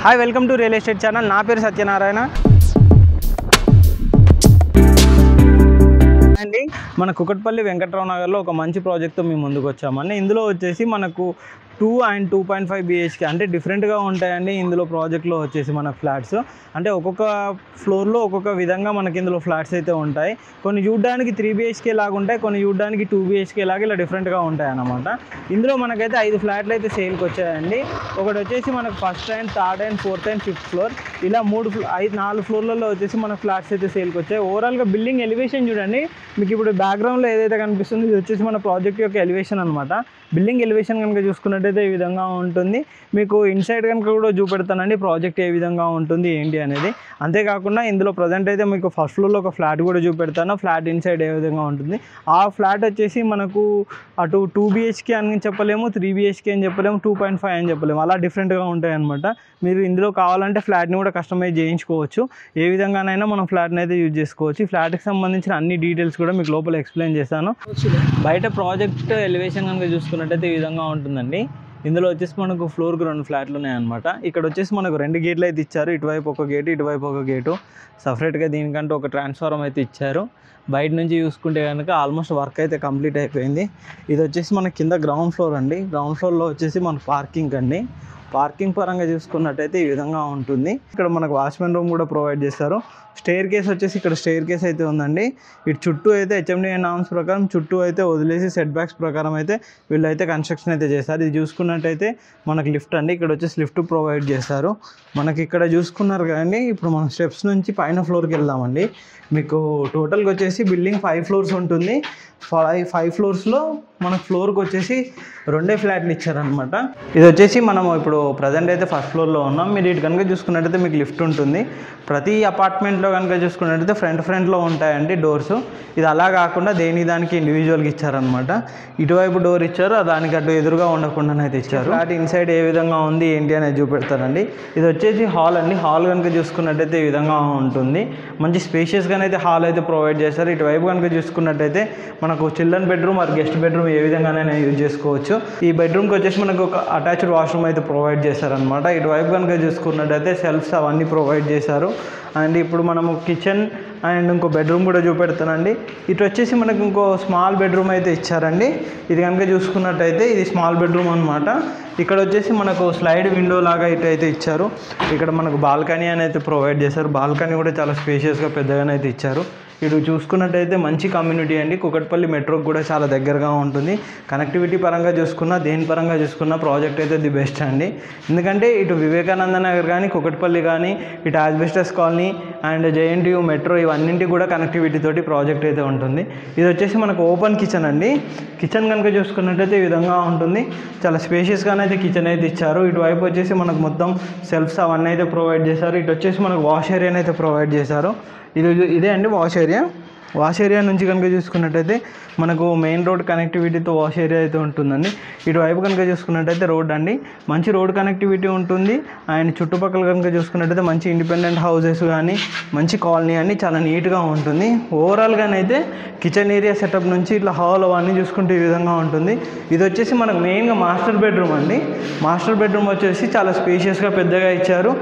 Hi welcome to real estate channel. నా పేరు సత్యనారాయణ అండి. మన కుకట్పల్లి వెంకట్రావు నగర్లో ఒక మంచి ప్రాజెక్ట్తో మేము ముందుకు వచ్చామండి. ఇందులో వచ్చేసి మనకు 2 and 2.5 BHK అంటే డిఫరెంట్గా ఉంటాయండి. ఇందులో ప్రాజెక్ట్లో వచ్చేసి మన ఫ్లాట్స్ అంటే ఒక్కొక్క ఫ్లోర్లో ఒక్కొక్క విధంగా మనకి ఇందులో ఫ్లాట్స్ అయితే ఉంటాయి. కొన్ని చూడడానికి 3 BHK లాగా ఉంటాయి, కొన్ని చూడడానికి 2 BHK లాగా ఇలా డిఫరెంట్గా ఉంటాయి అన్నమాట. ఇందులో మనకైతే 5 ఫ్లాట్లు అయితే సేల్కి వచ్చాయండి. ఒకటి వచ్చేసి మనకు first and third and fourth and fifth floor ఇలా 4 ఫ్లోర్లలో వచ్చేసి మన ఫ్లాట్స్ అయితే సేల్కి వచ్చాయి. ఓవరాల్గా బిల్డింగ్ ఎలివేషన్ చూడండి. మీకు ఇప్పుడు బ్యాక్గ్రౌండ్లో ఏదైతే కనిపిస్తుందో ఇది వచ్చేసి మన ప్రాజెక్ట్ యొక్క ఎలివేషన్ అనమాట. బిల్డింగ్ ఎలివేషన్ కనుక చూసుకున్నట్టయితే ఈ విధంగా ఉంటుంది. మీకు ఇన్సైడ్ కనుక కూడా చూపెడతానండి ప్రాజెక్ట్ ఏ విధంగా ఉంటుంది ఏంటి అనేది. అంతేకాకుండా ఇందులో ప్రజెంట్ అయితే మీకు ఫస్ట్ ఫ్లోర్లో ఒక ఫ్లాట్ కూడా చూపెడతాను. ఫ్లాట్ ఇన్సైడ్ ఏ విధంగా ఉంటుంది. ఆ ఫ్లాట్ వచ్చేసి మనకు అటు 2 BHK అని చెప్పలేము, 3 BHK అని చెప్పలేము, 2.5 అని చెప్పలేము, అలా డిఫరెంట్గా ఉంటాయి అనమాట. మీరు ఇందులో కావాలంటే ఫ్లాట్ని కూడా కస్టమైజ్ చేయించుకోవచ్చు. ఏ విధంగానైనా మనం ఫ్లాట్ని అయితే యూజ్ చేసుకోవచ్చు. ఈ ఫ్లాట్కి సంబంధించిన అన్ని డీటెయిల్స్ కూడా మీకు లోపల ఎక్స్ప్లెయిన్ చేశాను. బయట ప్రాజెక్ట్ ఎలివేషన్ కనుక చూసుకున్నట్టయితే ఈ విధంగా ఉంటుందండి. ఇందులో వచ్చేసి మనకు ఫ్లోర్కి 2 ఫ్లాట్లు ఉన్నాయన్నమాట. ఇక్కడ వచ్చేసి మనకు 2 గేట్లు అయితే ఇచ్చారు. ఇటువైపు ఒక గేటు, ఇటువైపు ఒక గేటు. సపరేట్గా దీనికంటే ఒక ట్రాన్స్ఫార్మర్ అయితే ఇచ్చారు. బయట నుంచి చూసుకుంటే కనుక ఆల్మోస్ట్ వర్క్ అయితే కంప్లీట్ అయిపోయింది. ఇది వచ్చేసి మన కింద గ్రౌండ్ ఫ్లోర్ అండి. గ్రౌండ్ ఫ్లోర్లో వచ్చేసి మన పార్కింగ్ అండి. పార్కింగ్ పరంగా చూసుకున్నట్టయితే ఈ విధంగా ఉంటుంది. ఇక్కడ మనకు వాచ్మెన్ రూమ్ కూడా ప్రొవైడ్ చేస్తారు. స్టేర్ కేస్ వచ్చేసి ఇక్కడ స్టేర్ కేస్ అయితే ఉందండి. ఇటు చుట్టూ అయితే HMDA నామ్స్ ప్రకారం చుట్టూ అయితే వదిలేసి సెట్ బ్యాక్స్ ప్రకారం అయితే వీళ్ళైతే కన్స్ట్రక్షన్ అయితే చేస్తారు. ఇది చూసుకున్నట్టయితే మనకు లిఫ్ట్ అండి. ఇక్కడ వచ్చేసి లిఫ్ట్ ప్రొవైడ్ చేస్తారు. మనకి ఇక్కడ చూసుకున్నారు కదండి. ఇప్పుడు మనం స్టెప్స్ నుంచి పైన ఫ్లోర్కి వెళ్దామండి. మీకు టోటల్గా వచ్చేసి బిల్డింగ్ 5 ఫ్లోర్స్ ఉంటుంది. 5 ఫ్లోర్స్లో మనకు ఫ్లోర్కి వచ్చేసి 2 ఫ్లాట్లు ఇచ్చారనమాట. ఇది వచ్చేసి మనం ఇప్పుడు ప్రజెంట్ అయితే ఫస్ట్ ఫ్లోర్లో ఉన్నాం. మీరు ఇటు కనుక చూసుకున్నట్టయితే మీకు లిఫ్ట్ ఉంటుంది. ప్రతి అపార్ట్మెంట్లో కనుక చూసుకున్నట్టయితే ఫ్రంట్లో ఉంటాయండి డోర్స్. ఇది అలా కాకుండా దానికి ఇండివిజువల్గా ఇచ్చారనమాట. ఇటువైపు డోర్ ఇచ్చారు, దానికి అటు ఎదురుగా ఉండకుండానైతే ఇచ్చారు. ఫ్లాట్ ఇన్సైడ్ ఏ విధంగా ఉంది ఏంటి అనేది చూపెడతారండి. ఇది వచ్చేసి హాల్ అండి. హాల్ కనుక చూసుకున్నట్టయితే ఈ విధంగా ఉంటుంది. మంచి స్పేషియస్గా అయితే హాల్ అయితే ప్రొవైడ్ చేస్తారు. ఇటువైపు కనుక చూసుకున్నట్టయితే మనకు children bedroom or guest bedroom ఏ విధంగానైనా యూజ్ చేసుకోవచ్చు. ఈ బెడ్రూమ్కి వచ్చేసి మనకు ఒక అటాచ్డ్ వాష్రూమ్ అయితే ప్రొవైడ్ చేశారనమాట. ఇటువైపు కనుక చూసుకున్నట్టయితే సెల్ఫ్స్ అవన్నీ ప్రొవైడ్ చేశారు. అండ్ ఇప్పుడు మనము కిచెన్ అండ్ ఇంకో బెడ్రూమ్ కూడా చూపెడతానండి. ఇటు వచ్చేసి మనకు ఇంకో స్మాల్ బెడ్రూమ్ అయితే ఇచ్చారండి. ఇది కనుక చూసుకున్నట్టయితే ఇది స్మాల్ బెడ్రూమ్ అనమాట. ఇక్కడ వచ్చేసి మనకు స్లైడ్ విండో లాగా ఇటు అయితే ఇచ్చారు. ఇక్కడ మనకు బాల్కనీ అని అయితే ప్రొవైడ్ చేశారు. బాల్కనీ కూడా చాలా స్పేషియస్గా పెద్దగానే అయితే ఇచ్చారు. ఇటు చూసుకున్నట్టయితే మంచి కమ్యూనిటీ అండి. కుకట్పల్లి మెట్రోకి కూడా చాలా దగ్గరగా ఉంటుంది. కనెక్టివిటీ పరంగా చూసుకున్నా దేని పరంగా చూసుకున్నా ప్రాజెక్ట్ అయితే ది బెస్ట్ అండి. ఎందుకంటే ఇటు వివేకానంద నగర్ కానీ కుకట్పల్లి కానీ ఇటు asbestos colony and JNTU metro ఇవన్నింటికి కూడా కనెక్టివిటీ తోటి ప్రాజెక్ట్ అయితే ఉంటుంది. ఇది వచ్చేసి మనకు ఓపెన్ కిచెన్ అండి. కిచెన్ కనుక చూసుకున్నట్టయితే ఈ విధంగా ఉంటుంది. చాలా స్పేషియస్గానైతే కిచెన్ అయితే ఇచ్చారు. ఇటువైపు వచ్చేసి మనకు మొత్తం సెల్ఫ్స్ అవన్నీ అయితే ప్రొవైడ్ చేశారు. ఇటు వచ్చేసి మనకు వాష్ ఏరియాని అయితే ప్రొవైడ్ చేశారు. ఇదే అండి వాష్ ఏరియా. వాష్ ఏరియా నుంచి కనుక చూసుకున్నట్టయితే మనకు మెయిన్ రోడ్ కనెక్టివిటీతో వాష్ ఏరియా అయితే ఉంటుందండి. ఇటువైపు కనుక చూసుకున్నట్టయితే రోడ్ అండి. మంచి రోడ్ కనెక్టివిటీ ఉంటుంది. అండ్ చుట్టుపక్కల కనుక చూసుకున్నట్టయితే మంచి ఇండిపెండెంట్ హౌసెస్ కానీ మంచి కాలనీ అని చాలా నీట్గా ఉంటుంది. ఓవరాల్గానైతే కిచెన్ ఏరియా సెటప్ నుంచి ఇట్లా హాల్ అవన్నీ చూసుకుంటే ఈ విధంగా ఉంటుంది. ఇది వచ్చేసి మనకు మెయిన్గా మాస్టర్ బెడ్రూమ్ అండి. మాస్టర్ బెడ్రూమ్ వచ్చేసి చాలా స్పేషియస్గా పెద్దగా ఇచ్చారు.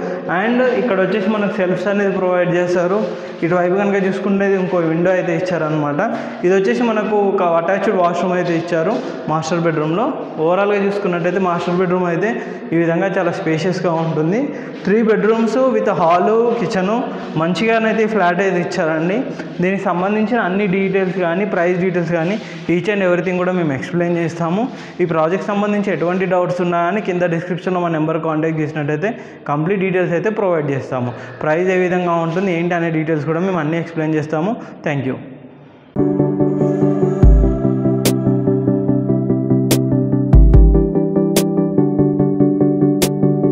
అండ్ ఇక్కడ వచ్చేసి మనకు సెల్ఫ్స్ అనేది ప్రొవైడ్ చేస్తారు. ఇటువైపు కనుక చూసుకుంటే ఇంకో విండో అయితే ఇచ్చారనమాట. ఇది వచ్చేసి మనకు ఒక అటాచ్డ్ వాష్రూమ్ అయితే ఇచ్చారు మాస్టర్ బెడ్రూమ్లో. ఓవరాల్గా చూసుకున్నట్టయితే మాస్టర్ బెడ్రూమ్ అయితే ఈ విధంగా చాలా స్పేషియస్గా ఉంటుంది. 3 బెడ్రూమ్స్ విత్ హాలు కిచెను మంచిగానైతే ఈ ఫ్లాట్ అయితే ఇచ్చారండి. దీనికి సంబంధించిన అన్ని డీటెయిల్స్ కానీ ప్రైస్ డీటెయిల్స్ కానీ ఈచ్ అండ్ ఎవ్రీథింగ్ కూడా మేము ఎక్స్ప్లెయిన్ చేస్తాము. ఈ ప్రాజెక్ట్ సంబంధించి ఎటువంటి డౌట్స్ ఉన్నా కానీ కింద డిస్క్రిప్షన్లో మా నెంబర్ కాంటాక్ట్ చేసినట్టయితే కంప్లీట్ డీటెయిల్స్ అయితే ప్రొవైడ్ చేస్తాము. ప్రైస్ ఏ విధంగా ఉంటుంది ఏంటి అనే డీటెయిల్స్ కూడా మేము అన్నీ ఎక్స్ప్లెయిన్ చేస్తాము. Thank you.